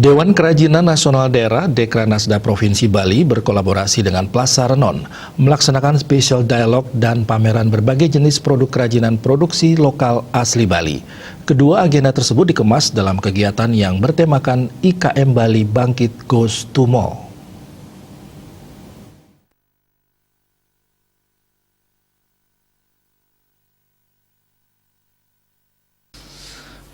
Dewan Kerajinan Nasional Daerah Dekranasda Provinsi Bali berkolaborasi dengan Plaza Renon melaksanakan spesial dialog dan pameran berbagai jenis produk kerajinan produksi lokal asli Bali. Kedua agenda tersebut dikemas dalam kegiatan yang bertemakan IKM Bali Bangkit Goes to Mall.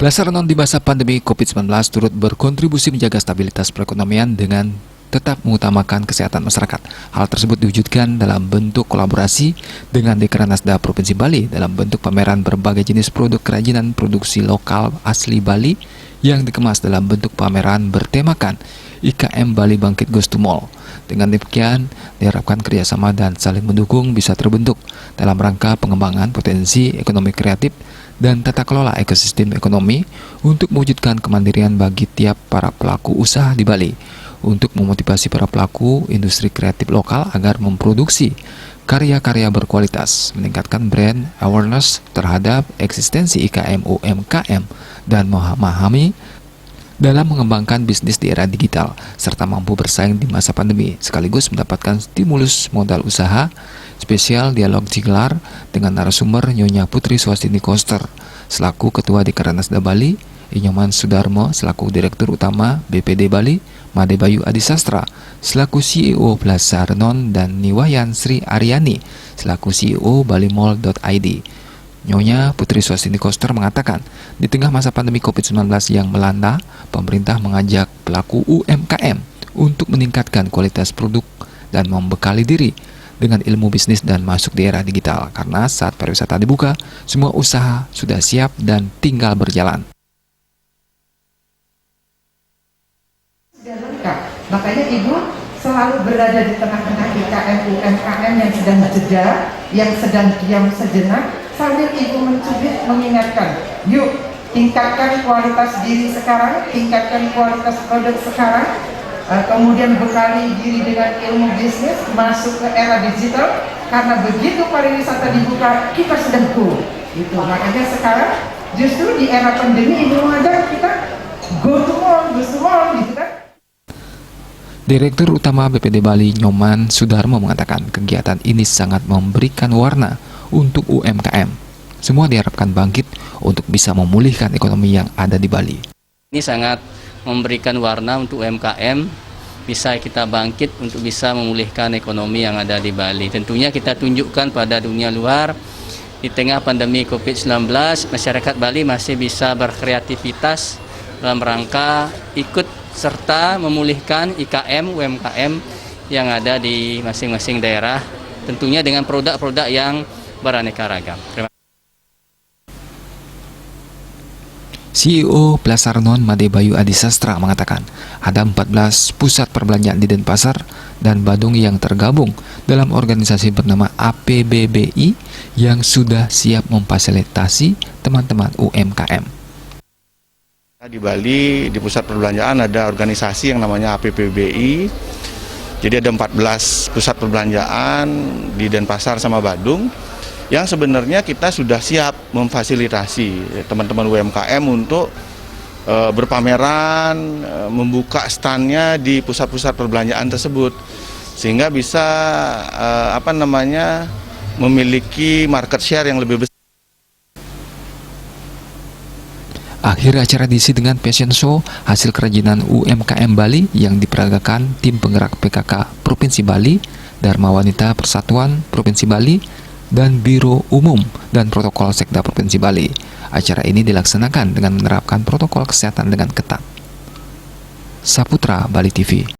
Plaza Renon di masa pandemi COVID-19 turut berkontribusi menjaga stabilitas perekonomian dengan tetap mengutamakan kesehatan masyarakat. Hal tersebut diwujudkan dalam bentuk kolaborasi dengan Dekranasda Provinsi Bali dalam bentuk pameran berbagai jenis produk kerajinan produksi lokal asli Bali yang dikemas dalam bentuk pameran bertemakan IKM Bali Bangkit Goes to Mall. Dengan demikian, diharapkan kerjasama dan saling mendukung bisa terbentuk dalam rangka pengembangan potensi ekonomi kreatif dan tata kelola ekosistem ekonomi untuk mewujudkan kemandirian bagi tiap para pelaku usaha di Bali, untuk memotivasi para pelaku industri kreatif lokal agar memproduksi karya-karya berkualitas, meningkatkan brand awareness terhadap eksistensi IKM UMKM, dan memahami dalam mengembangkan bisnis di era digital, serta mampu bersaing di masa pandemi, sekaligus mendapatkan stimulus modal usaha. Spesial dialog digelar dengan narasumber Nyonya Putri Swastini Koster selaku Ketua Dekranasda Bali, Inyoman Sudarmo selaku Direktur Utama BPD Bali, Made Bayu Adisastra selaku CEO Plaza Renon, dan Niwayan Sri Aryani selaku CEO balimall.id. Nyonya Putri Swastini Koster mengatakan, di tengah masa pandemi COVID-19 yang melanda, pemerintah mengajak pelaku UMKM untuk meningkatkan kualitas produk dan membekali diri dengan ilmu bisnis dan masuk di era digital, karena saat pariwisata dibuka, semua usaha sudah siap dan tinggal berjalan. Sudah lengkap, makanya Ibu selalu berada di tengah-tengah IKM UMKM yang sedang jeda, yang sedang diam sejenak, sambil Ibu mencubit mengingatkan, yuk tingkatkan kualitas diri sekarang, tingkatkan kualitas produk sekarang, kemudian bekali diri dengan ilmu bisnis, masuk ke era digital, karena begitu pariwisata dibuka, kita sedang go. Itu makanya sekarang justru di era pandemi Ibu mengajar kita go to mall, gitu kan. Direktur Utama BPD Bali, Nyoman Sudarmo mengatakan kegiatan ini sangat memberikan warna untuk UMKM. Semua diharapkan bangkit untuk bisa memulihkan ekonomi yang ada di Bali. Ini sangat memberikan warna untuk UMKM, bisa kita bangkit untuk bisa memulihkan ekonomi yang ada di Bali. Tentunya kita tunjukkan pada dunia luar, di tengah pandemi COVID-19, masyarakat Bali masih bisa berkreativitas dalam rangka ikut serta memulihkan IKM, UMKM yang ada di masing-masing daerah, tentunya dengan produk-produk yang beraneka ragam. CEO Plaza Renon Made Bayu Adisastra mengatakan ada 14 pusat perbelanjaan di Denpasar dan Badung yang tergabung dalam organisasi bernama APBBI yang sudah siap memfasilitasi teman-teman UMKM. Di Bali, di pusat perbelanjaan ada organisasi yang namanya APBBI. Jadi ada 14 pusat perbelanjaan di Denpasar sama Badung yang sebenarnya kita sudah siap memfasilitasi teman-teman UMKM untuk berpameran, membuka standnya di pusat-pusat perbelanjaan tersebut, sehingga bisa memiliki market share yang lebih besar. Akhir acara diisi dengan fashion show hasil kerajinan UMKM Bali yang diperagakan tim penggerak PKK Provinsi Bali, Dharma Wanita Persatuan Provinsi Bali, dan Biro Umum dan Protokol Sekda Provinsi Bali. Acara ini dilaksanakan dengan menerapkan protokol kesehatan dengan ketat. Saputra Bali TV.